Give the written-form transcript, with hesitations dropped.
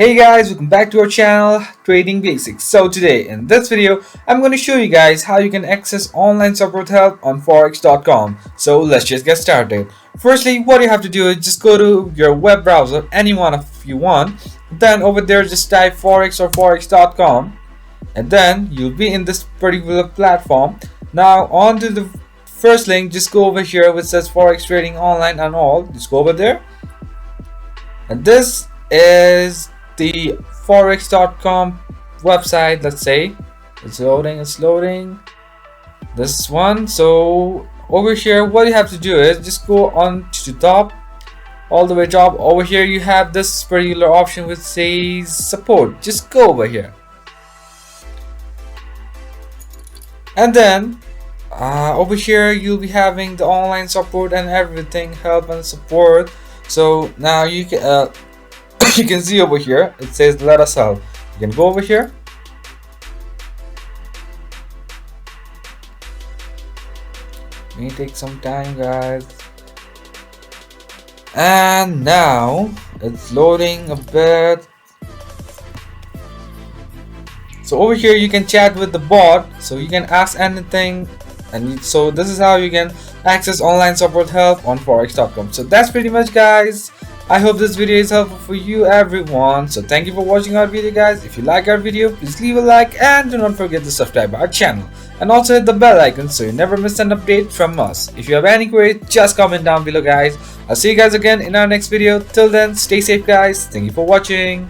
Hey guys, welcome back to our channel Trading Basics. So today in this video I'm going to show you guys how you can access online support help on forex.com. So let's just get started. Firstly, what you have to do is just go to your web browser, any one if you want. Then over there just type forex or forex.com and then you'll be in this particular platform. Now on to the first link, just go over here which says forex trading online and all. Just go over there and this is the forex.com website. Let's say it's loading this one. So over here what you have to do is just go on to the top, all the way top. Over here you have this particular option which says support. Just go over here and then over here you'll be having the online support and everything, help and support. So now you can you can see over here it says let us help. You can go over here may take some time guys, and now it's loading a bit. So over here you can chat with the bot, so you can ask anything, and so this is how you can access online support help on forex.com. So that's pretty much guys. I hope this video is helpful for you everyone. So thank you for watching our video guys. If you like our video, please leave a like and do not forget to subscribe our channel and also hit the bell icon so you never miss an update from us. If you have any queries, just comment down below guys. I'll see you guys again in our next video. Till then, stay safe guys. Thank you for watching.